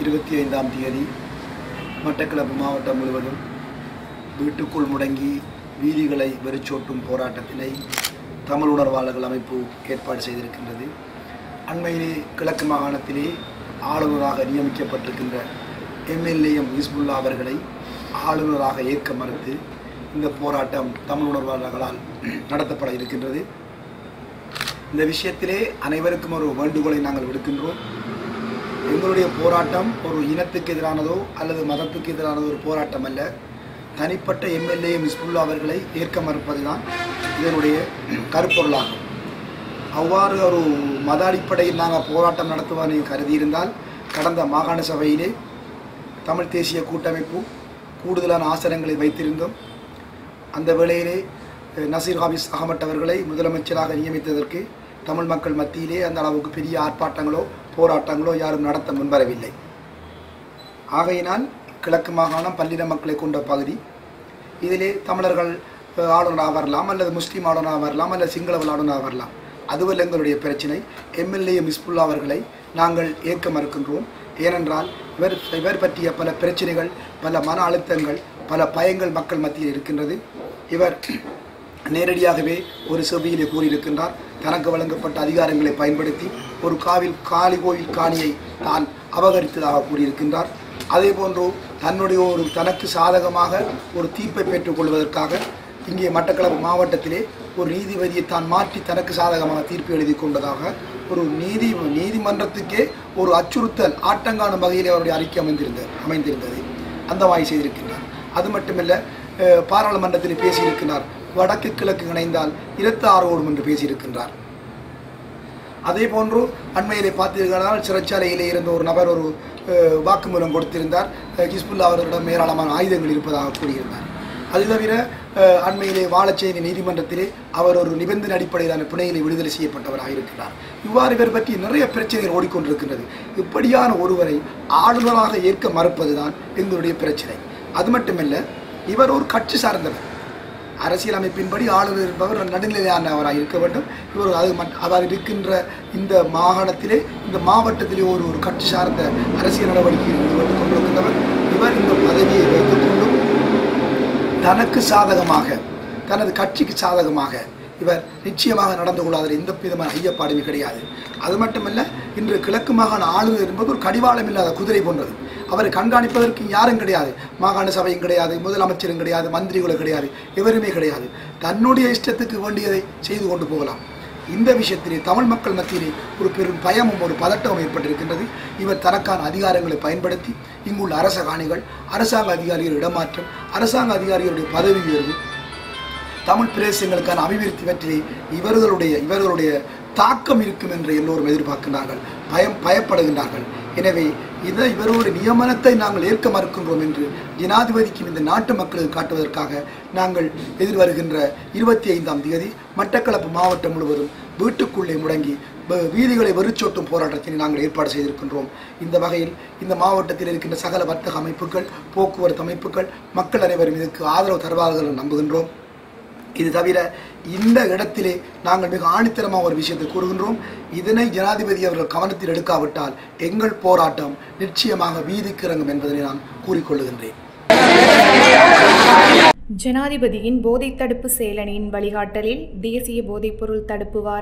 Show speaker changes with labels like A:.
A: 25ஆம் தேதி மட்டக்களப்பு மாவட்டம் முழுவதும் வீட்டுக்குள் முடங்கி வீதிகளை வெறிச்சோட்டும் போராட்டத்தினை தமிழ் உணர்வாளர்கள் அமைப்பு ஏற்பாடு செய்திருக்கின்றது. அண்மையிலே கிழக்கு மாகாணத்திலே ஆளுநராக நியமிக்கப்பட்டிருக்கின்ற MLA ஹிஸ்புல்லா அவர்களை ஆளுநராக ஏற்க மறுத்து இந்த போராட்டம் தமிழ் உணர்வாளர்களால் நடத்தப்பட இருக்கின்றது. இந்த விஷயத்திலே அனைவருக்கும் ஒரு வேண்டுகோளை நாங்கள் விடுக்கின்றோம். எங்களுடைய போராட்டம் ஒரு இனத்துக்கு எதிரானதோ அல்லது மதத்துக்கு எதிரானதோ ஒரு போராட்டம் அல்ல. தனிப்பட்ட MLA ஹிஸ்புல்லா அவர்களை ஏற்க மறுப்பதுதான் இதனுடைய கருப்பொருளாகும். அவ்வாறு ஒரு மத அடிப்படையில் நாங்கள் போராட்டம் நடத்துவான்னு கருதியிருந்தால் கடந்த மாகாண சபையிலே தமிழ் தேசிய கூட்டமைப்பு கூடுதலான ஆசனங்களை வைத்திருந்தோம். அந்த வேளையிலே நசீர் ஹாபிஸ் அகமட் அவர்களை முதலமைச்சராக நியமித்ததற்கு தமிழ் மக்கள் மத்தியிலே அந்த அளவுக்கு பெரிய ஆர்ப்பாட்டங்களோ போராட்டங்களோ யாரும் நடத்த முன்வரவில்லை. ஆகையினால் கிழக்கு மாகாணம் பல்லின மக்களை கொண்ட பகுதி. இதிலே தமிழர்கள் ஆளுநராக வரலாம், அல்லது முஸ்லீம் ஆளுநராக வரலாம், அல்லது சிங்களவர்கள் ஆளுநராக வரலாம். அதுவல்ல எங்களுடைய பிரச்சினை. MLA ஹிஸ்புல்லா அவர்களை நாங்கள் ஏற்க மறுக்கின்றோம். ஏனென்றால் இவர் பற்றிய பல பிரச்சனைகள், பல மன அழுத்தங்கள், பல பயங்கள் மக்கள் மத்தியில் இருக்கின்றது. இவர் நேரடியாகவே ஒரு செவியிலே கூறியிருக்கின்றார், தனக்கு வழங்கப்பட்ட அதிகாரங்களை பயன்படுத்தி ஒரு காளி கோவில் காணியை தான் அபகரித்ததாக கூறியிருக்கின்றார். அதே போன்று தனக்கு சாதகமாக ஒரு தீர்ப்பை பெற்றுக்கொள்வதற்காக இங்கே மட்டக்களப்பு மாவட்டத்திலே ஒரு நீதிபதியை தான் மாற்றி தனக்கு சாதகமாக தீர்ப்பு எழுதி கொண்டதாக ஒரு நீதிமன்றத்துக்கே ஒரு அச்சுறுத்தல் ஆட்டங்காணும் வகையில் அவருடைய அறிக்கை அமைந்திருந்தது. அந்த வாய் செய்திருக்கின்றார். அது மட்டுமல்ல, பாராளுமன்றத்தில் பேசியிருக்கிறார், வடக்கு கிழக்கு இணைந்தால் 26 ஓடும் என்று பேசியிருக்கின்றார். அதே போன்று அண்மையிலே பார்த்தீர்களால் சிறைச்சாலையிலே இருந்த ஒரு நபர் ஒரு வாக்குமூலம் கொடுத்திருந்தார். ஹிஸ்புல்லா அவர்களிடம் ஏராளமான ஆயுதங்கள் இருப்பதாக கூறியிருந்தார். அது தவிர அண்மையிலே வாழச்சேரி நீதிமன்றத்திலே அவர் ஒரு நிபந்தனை அடிப்படையிலான பிணையிலே விடுதலை செய்யப்பட்டவராக இருக்கிறார். இவ்வாறு இவர் பற்றி நிறைய பிரச்சனைகள் ஓடிக்கொண்டிருக்கின்றது. இப்படியான ஒருவரை ஆளுநராக ஏற்க மறுப்பதுதான் எங்களுடைய பிரச்சனை. அது மட்டுமல்ல, இவர் ஒரு கட்சி சார்ந்தவர். அரசியல் அமைப்பின்படி ஆளுநர் என்பவர் நடுநிலையானவராக இருக்க வேண்டும். இவர் அவர் இருக்கின்ற இந்த மாகாணத்திலே, இந்த மாவட்டத்திலே ஒரு கட்சி சார்ந்த அரசியல் நடவடிக்கையில் ஈடுபட்டு கொண்டிருக்கின்றவர். இவர் இந்த பதவியை வைத்துக் கொண்டும் தனக்கு சாதகமாக, தனது கட்சிக்கு சாதகமாக இவர் நிச்சயமாக நடந்து கொள்ளாத எந்த விதமான ஐயப்பாடுமே கிடையாது. அது மட்டுமல்ல, இன்று கிழக்கு மாகாண ஆளுநர் என்பது ஒரு கடிவாளம் இல்லாத குதிரை போன்றது. அவரை கண்காணிப்பதற்கு யாரும் கிடையாது. மாகாண சபையும் கிடையாது, முதலமைச்சரும் கிடையாது, மந்திரிகளும் கிடையாது, எவருமே கிடையாது. தன்னுடைய இஷ்டத்துக்கு வேண்டியதை செய்து கொண்டு போகலாம். இந்த விஷயத்திலே தமிழ் மக்கள் மத்தியிலே ஒரு பெரும் பயமும் ஒரு பதட்டமும் ஏற்பட்டிருக்கின்றது. இவர் தனக்கான அதிகாரங்களை பயன்படுத்தி இங்குள்ள அரச காணிகள், அரசாங்க அதிகாரிகள் இடமாற்றம், அரசாங்க அதிகாரிகளுடைய பதவி உயர்வு, தமிழ் பிரதேசங்களுக்கான அபிவிருத்தி பற்றி இவர்களுடைய தாக்கம் இருக்கும் என்று எல்லோரும் எதிர்பார்க்கின்றார்கள், பயப்படுகின்றார்கள். எனவே இவருடைய நியமனத்தை நாங்கள் ஏற்க மறுக்கின்றோம் என்று ஜனாதிபதிக்கும் இந்த நாட்டு மக்களுக்கு காட்டுவதற்காக நாங்கள் எதிர்வருகின்ற 25ஆம் தேதி மட்டக்களப்பு மாவட்டம் முழுவதும் வீட்டுக்குள்ளே முடங்கி வீதிகளை வெறிச்சோட்டும் போராட்டத்தினை நாங்கள் ஏற்பாடு செய்திருக்கின்றோம். இந்த வகையில் இந்த மாவட்டத்தில் இருக்கின்ற சகல வர்த்தக அமைப்புகள், போக்குவரத்து அமைப்புகள், மக்கள் அனைவரும் இதற்கு ஆதரவு தருவார்கள் என்று நம்புகின்றோம். இது தவிர இந்த இடத்திலே நாங்கள் மிக ஆணித்தரமாக ஒரு விஷயத்தை கூறுகின்றோம். இதனை ஜனாதிபதி அவர்கள் கவனத்தில் எடுக்காவிட்டால் எங்கள் போராட்டம் நிச்சயமாக வீதிக்கு இறங்கும் என்பதை நான் கூறிக்கொள்ளுகின்றேன்.
B: ஜனாதிபதியின் போதைத் தடுப்பு செயலணியின் வழிகாட்டலில் தேசிய போதைப்பொருள் தடுப்பு வார